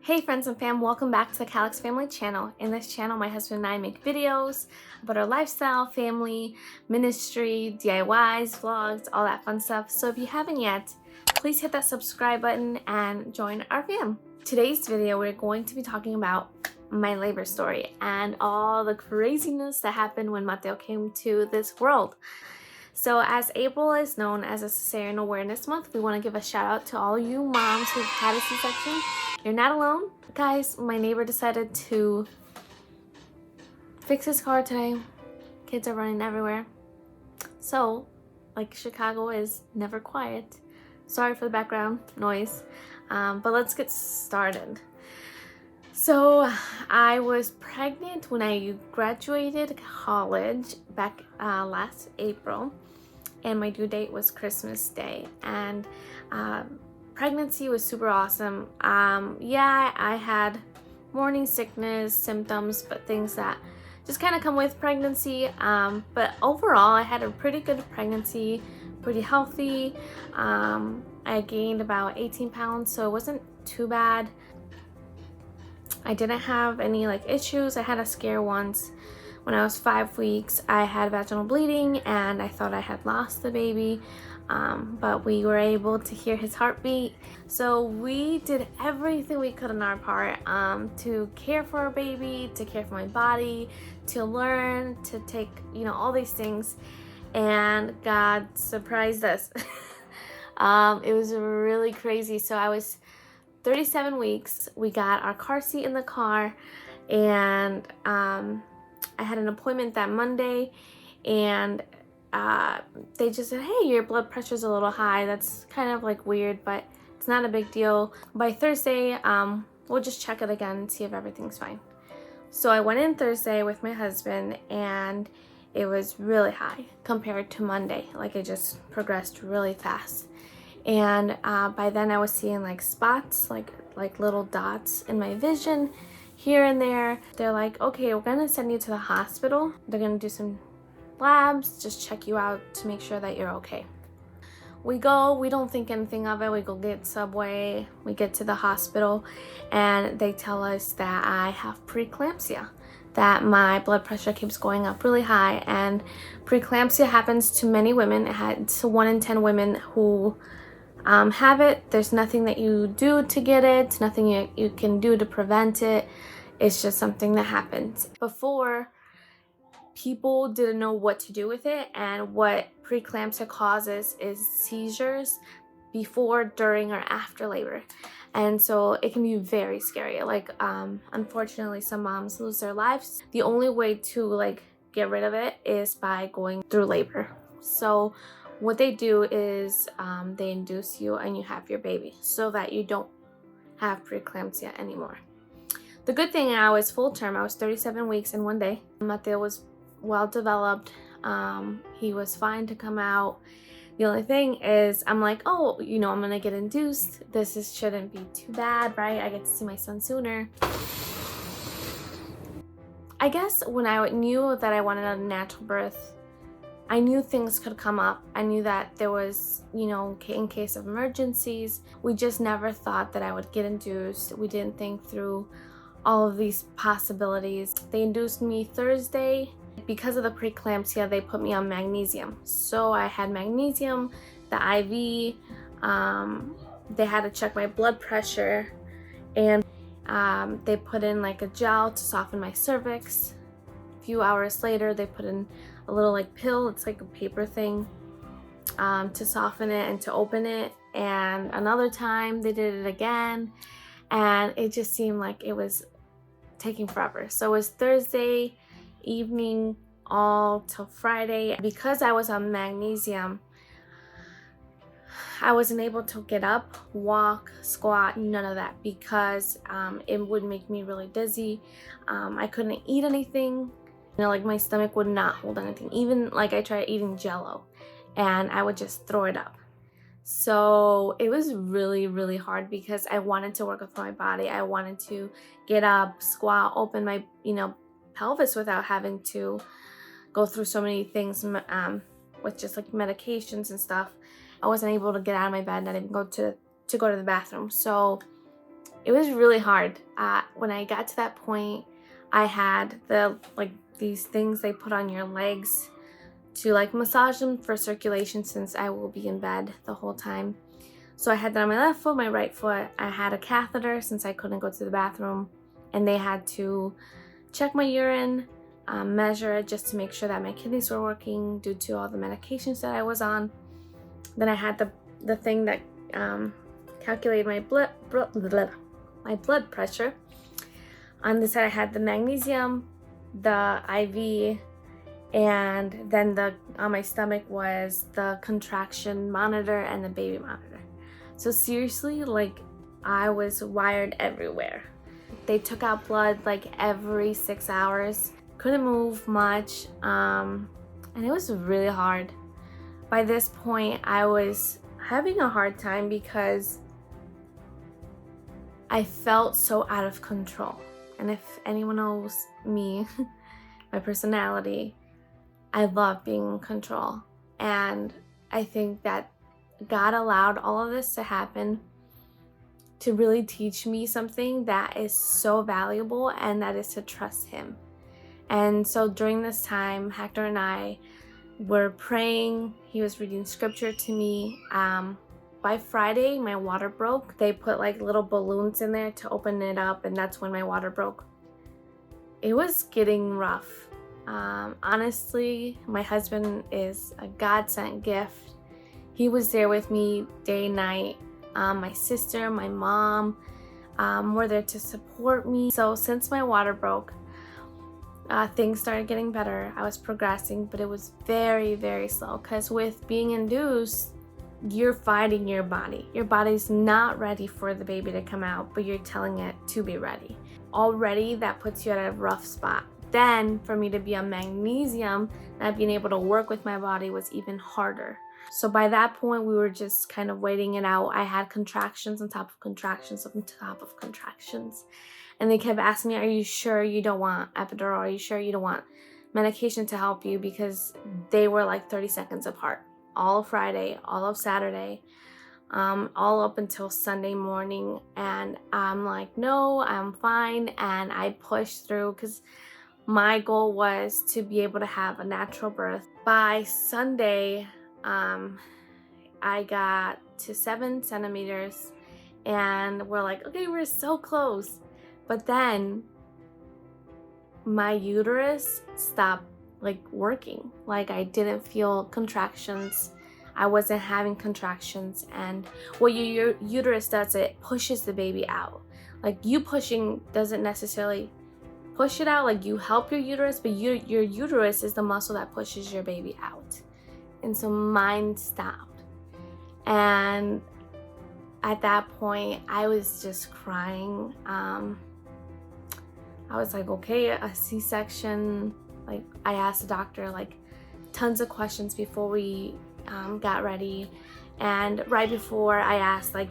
Hey friends and fam, welcome back to the Calix family channel. In this channel, my husband and I make videos about our lifestyle, family, ministry, DIYs, vlogs, all that fun stuff. So if you haven't yet, please hit that subscribe button and join our fam. Today's video, we're going to be talking about my labor story and all the craziness that happened when Mateo came to this world. So as April is known as a Cesarean Awareness Month, we want to give a shout out to all you moms who've had a C-section. You're not alone. Guys, my neighbor decided to fix his car today. Kids are running everywhere. So, like Chicago is never quiet. Sorry for the background noise, but let's get started. So I was pregnant when I graduated college back last April, and my due date was Christmas Day, and pregnancy was super awesome. Yeah, I had morning sickness symptoms, but things that just kind of come with pregnancy, but overall I had a pretty good pregnancy, pretty healthy. I gained about 18 pounds, so it wasn't too bad. I didn't have any issues. I had a scare once when I was 5 weeks. I had vaginal bleeding and I thought I had lost the baby, but we were able to hear his heartbeat. So we did everything we could on our part to care for our baby, to care for my body, to learn, to take, all these things. And God surprised us. It was really crazy. So I was 37 weeks. We got our car seat in the car, and I had an appointment that Monday, and they just said, hey, your blood pressure's a little high. That's kind of weird, but it's not a big deal. By Thursday, we'll just check it again and see if everything's fine. So I went in Thursday with my husband, and it was really high compared to Monday. It just progressed really fast. And by then I was seeing spots, like little dots in my vision here and there. They're like, okay, we're gonna send you to the hospital. They're gonna do some labs, just check you out to make sure that you're okay. We go, we don't think anything of it. We go get Subway, we get to the hospital, and they tell us that I have preeclampsia, that my blood pressure keeps going up really high. And preeclampsia happens to many women. It's 1 in 10 women who have it. There's nothing that you do to get it, nothing you can do to prevent it. It's just something that happens. Before, people didn't know what to do with it, and what preeclampsia causes is seizures before, during, or after labor. And so it can be very scary. Unfortunately, some moms lose their lives. The only way to get rid of it is by going through labor. So what they do is they induce you and you have your baby so that you don't have preeclampsia anymore. The good thing, I was full term. I was 37 weeks and 1 day. Mateo was well developed. He was fine to come out. The only thing is I'm like, oh, I'm gonna get induced. This shouldn't be too bad, right? I get to see my son sooner. I guess when I knew that I wanted a natural birth, I knew things could come up. I knew that there was, in case of emergencies. We just never thought that I would get induced. We didn't think through all of these possibilities. They induced me Thursday. Because of the preeclampsia, they put me on magnesium. So I had magnesium, the IV. They had to check my blood pressure, and they put in a gel to soften my cervix. A few hours later, they put in a little pill. It's like a paper thing to soften it and to open it. And another time they did it again, and it just seemed like it was taking forever. So it was Thursday evening all till Friday. Because I was on magnesium, I wasn't able to get up, walk, squat, none of that, because it would make me really dizzy. I couldn't eat anything. My stomach would not hold anything. Even I tried eating Jello and I would just throw it up. So it was really, really hard because I wanted to work with my body. I wanted to get up, squat, open my, pelvis without having to go through so many things with just medications and stuff. I wasn't able to get out of my bed, not even go to the bathroom. So it was really hard. When I got to that point, I had these things they put on your legs to like massage them for circulation, since I will be in bed the whole time. So I had that on my left foot, my right foot. I had a catheter since I couldn't go to the bathroom, and they had to check my urine, measure it just to make sure that my kidneys were working due to all the medications that I was on. Then I had the thing that calculated my blood pressure. On this side I had the magnesium, the IV, and then on my stomach was the contraction monitor and the baby monitor. So seriously, like, I was wired everywhere. They took out blood like every 6 hours. Couldn't move much, and it was really hard. By this point, I was having a hard time because I felt so out of control. And if anyone knows me, my personality, I love being in control. And I think that God allowed all of this to happen to really teach me something that is so valuable, and that is to trust Him. And so during this time, Hector and I were praying. He was reading scripture to me. By Friday, my water broke. They put like little balloons in there to open it up, and that's when my water broke. It was getting rough. Honestly, my husband is a God-sent gift. He was there with me day and night. My sister, my mom were there to support me. So since my water broke, things started getting better. I was progressing, but it was very, very slow, because with being induced, you're fighting your body. Your body's not ready for the baby to come out, but you're telling it to be ready. Already that puts you at a rough spot. Then for me to be on magnesium, not being able to work with my body was even harder. So by that point, we were just kind of waiting it out. I had contractions on top of contractions on top of contractions. And they kept asking me, are you sure you don't want epidural? Are you sure you don't want medication to help you? Because they were like 30 seconds apart. All of Friday, all of Saturday, all up until Sunday morning. And I'm like, no, I'm fine. And I pushed through, because my goal was to be able to have a natural birth. By Sunday, I got to 7 centimeters, and we're like, okay, we're so close. But then my uterus stopped like working. Like, I didn't feel contractions. I wasn't having contractions. And what your uterus does, it pushes the baby out. Like, you pushing doesn't necessarily push it out. Like, you help your uterus, but your uterus is the muscle that pushes your baby out. And so mine stopped. And at that point, I was just crying. I was like, okay, a C-section. Like, I asked the doctor like tons of questions before we got ready. And right before, I asked like,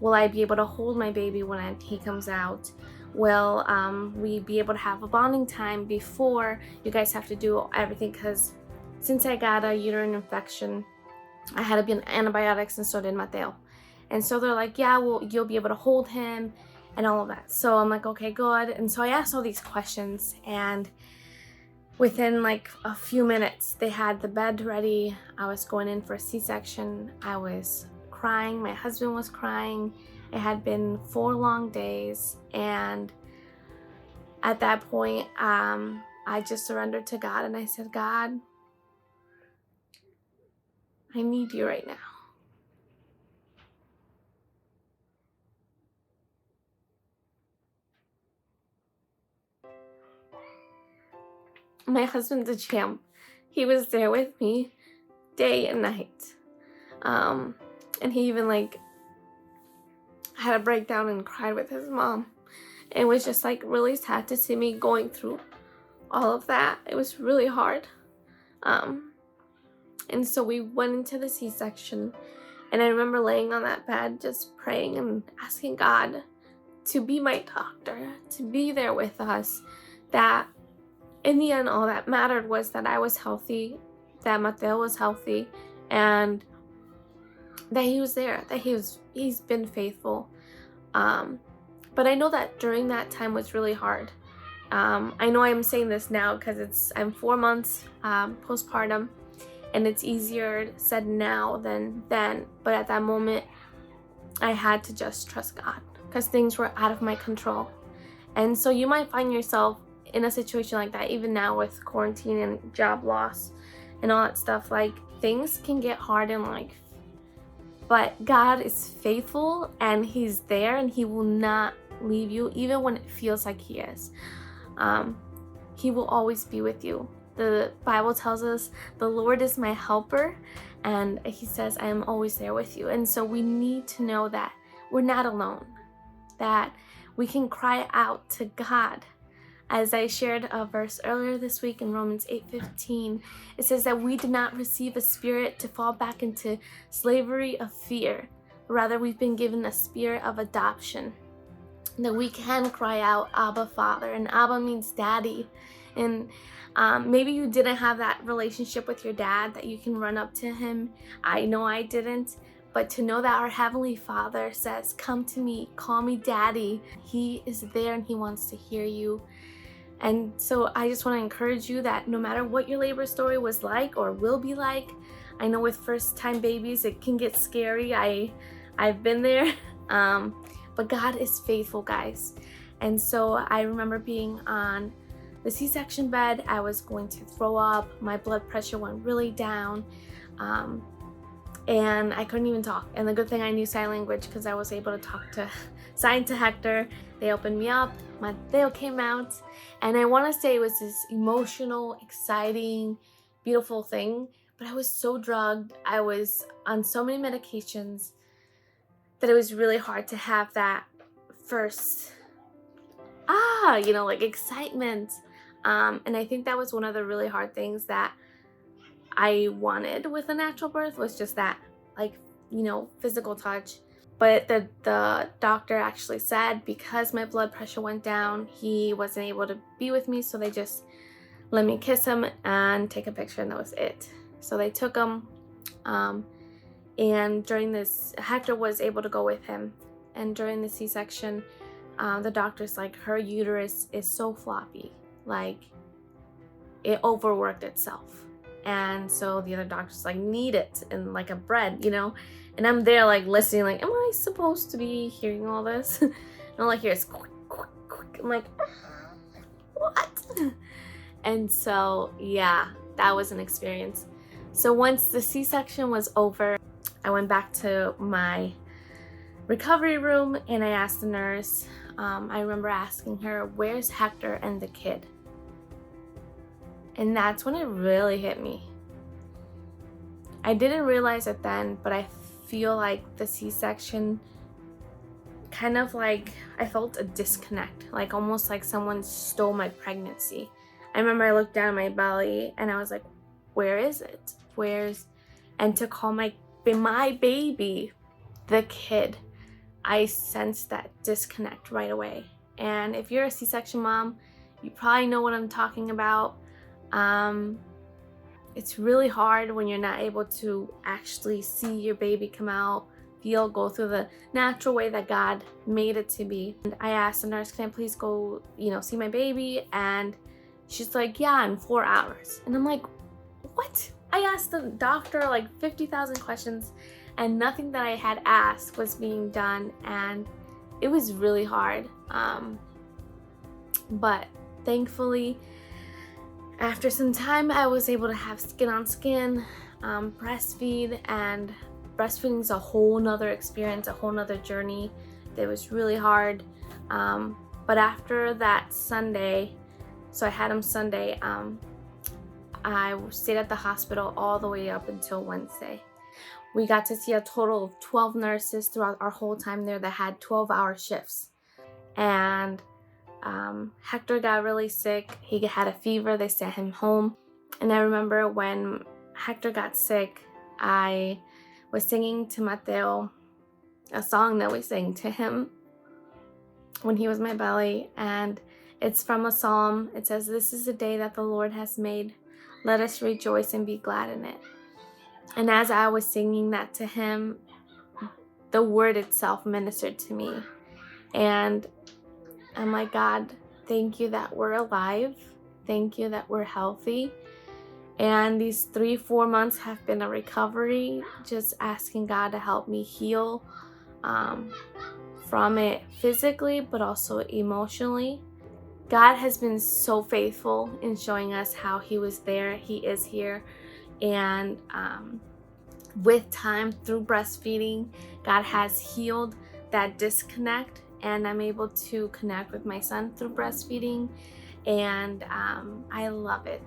will I be able to hold my baby when he comes out? Will we be able to have a bonding time before you guys have to do everything? Because since I got a uterine infection, I had to be on antibiotics, and so did Mateo. And so they're like, yeah, well, you'll be able to hold him and all of that. So I'm like, okay, good. And so I asked all these questions, and within like a few minutes, they had the bed ready. I was going in for a C-section. I was crying. My husband was crying. It had been 4 long days. And at that point, I just surrendered to God, and I said, God, I need you right now. My husband's a champ. He was there with me day and night. And he even like had a breakdown and cried with his mom. It was just like really sad to see me going through all of that. It was really hard. And so we went into the C-section, and I remember laying on that bed just praying and asking God to be my doctor, to be there with us, that in the end, all that mattered was that I was healthy, that Mateo was healthy, and that he was there, that he's been faithful. But I know that during that time was really hard. I know I'm saying this now because I'm 4 months postpartum, and it's easier said now than then. But at that moment, I had to just trust God because things were out of my control. And so you might find yourself in a situation like that, even now with quarantine and job loss and all that stuff. Like, things can get hard in life, but God is faithful and He's there, and He will not leave you even when it feels like He is. He will always be with you. The Bible tells us the Lord is my helper, and He says I am always there with you. And so we need to know that we're not alone, that we can cry out to God. As I shared a verse earlier this week in Romans 8:15, it says that we did not receive a spirit to fall back into slavery of fear. Rather, we've been given a spirit of adoption, that we can cry out, Abba, Father. And Abba means daddy. And maybe you didn't have that relationship with your dad that you can run up to him. I know I didn't. But to know that our Heavenly Father says, come to me, call me daddy. He is there and He wants to hear you. And so I just want to encourage you that no matter what your labor story was like or will be like, I know with first-time babies it can get scary. I've been there. But God is faithful, guys. And so I remember being on the C-section bed. I was going to throw up. My blood pressure went really down. And I couldn't even talk. And the good thing I knew sign language because I was able to sign to Hector. They opened me up. My tail came out. And I want to say it was this emotional, exciting, beautiful thing. But I was so drugged. I was on so many medications that it was really hard to have that first, like excitement. And I think that was one of the really hard things that I wanted with a natural birth, was just that, physical touch. But the doctor actually said because my blood pressure went down, he wasn't able to be with me, so they just let me kiss him and take a picture, and that was it. So they took him, and during this, Hector was able to go with him. And during the C-section, the doctor's like, her uterus is so floppy, like it overworked itself. And so the other doctor's like, knead it in like a bread, And I'm there like listening, like, am I supposed to be hearing all this? And all I hear is quick, quick, quick. I'm like, what? And so, yeah, that was an experience. So once the C-section was over, I went back to my recovery room and I asked the nurse, I remember asking her, where's Hector and the kid? And that's when it really hit me. I didn't realize it then, but I feel like the C-section kind of like, I felt a disconnect, like almost like someone stole my pregnancy. I remember I looked down at my belly and I was like, where is it? And to call my baby, the kid, I sensed that disconnect right away. And if you're a C-section mom, you probably know what I'm talking about. It's really hard when you're not able to actually see your baby come out, go through the natural way that God made it to be. And I asked the nurse, can I please go, see my baby? And she's like, yeah, in 4 hours. And I'm like, what? I asked the doctor like 50,000 questions and nothing that I had asked was being done. And it was really hard. But thankfully, after some time, I was able to have skin on skin, breastfeed, and breastfeeding is a whole nother experience, a whole nother journey. It was really hard. But after that Sunday, so I had him Sunday, I stayed at the hospital all the way up until Wednesday. We got to see a total of 12 nurses throughout our whole time there that had 12-hour shifts. And Hector got really sick. He had a fever. They sent him home. And I remember when Hector got sick, I was singing to Mateo a song that we sang to him when he was my belly. And it's from a psalm. It says, this is the day that the Lord has made. Let us rejoice and be glad in it. And as I was singing that to him, the word itself ministered to me. And I'm like, God, thank you that we're alive. Thank you that we're healthy. And these 3-4 months have been a recovery, just asking God to help me heal from it physically, but also emotionally. God has been so faithful in showing us how He was there, He is here. And with time, through breastfeeding, God has healed that disconnect, and I'm able to connect with my son through breastfeeding. And I love it.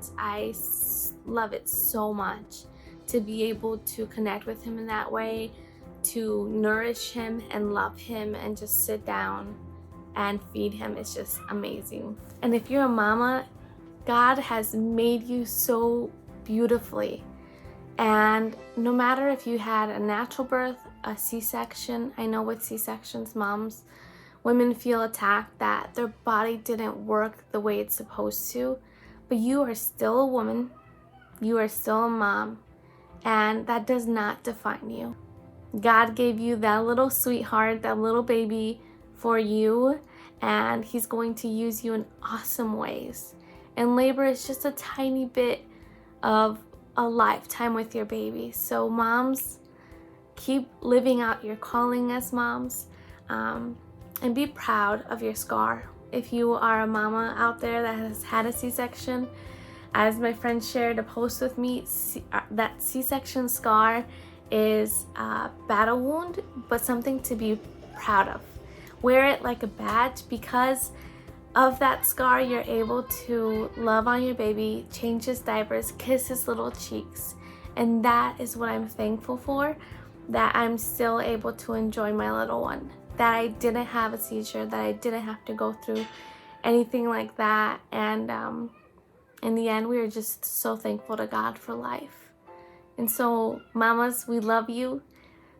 Love it so much to be able to connect with him in that way, to nourish him and love him and just sit down and feed him. It's just amazing. And if you're a mama, God has made you so beautifully. And no matter if you had a natural birth, a C-section, I know with C-sections, women feel attacked that their body didn't work the way it's supposed to, but you are still a woman, you are still a mom, and that does not define you. God gave you that little sweetheart, that little baby for you, and He's going to use you in awesome ways. And labor is just a tiny bit of a lifetime with your baby. So moms, keep living out your calling as moms, and be proud of your scar. If you are a mama out there that has had a C-section, as my friend shared a post with me, that C-section scar is a battle wound, but something to be proud of. Wear it like a badge. Because of that scar, you're able to love on your baby, change his diapers, kiss his little cheeks. And that is what I'm thankful for, that I'm still able to enjoy my little one, that I didn't have a seizure, that I didn't have to go through anything like that. And in the end, we are just so thankful to God for life. And so, mamas, we love you,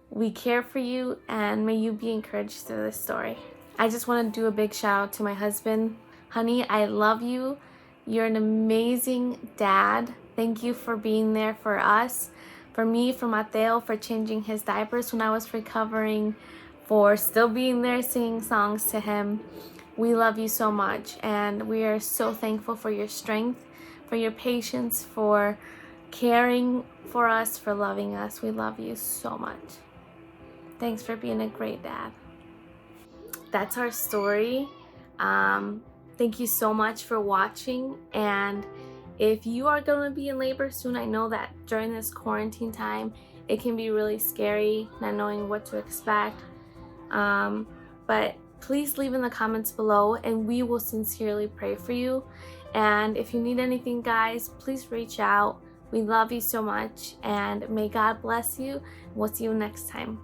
we care for you, and may you be encouraged through this story. I just want to do a big shout out to my husband. Honey, I love you. You're an amazing dad. Thank you for being there for us, for me, for Mateo, for changing his diapers when I was recovering, for still being there singing songs to him. We love you so much, and we are so thankful for your strength, for your patience, for caring for us, for loving us. We love you so much. Thanks for being a great dad. That's our story. Thank you so much for watching. And if you are going to be in labor soon, I know that during this quarantine time, it can be really scary not knowing what to expect. But please leave in the comments below, and we will sincerely pray for you. And if you need anything, guys, please reach out. We love you so much, and may God bless you. We'll see you next time.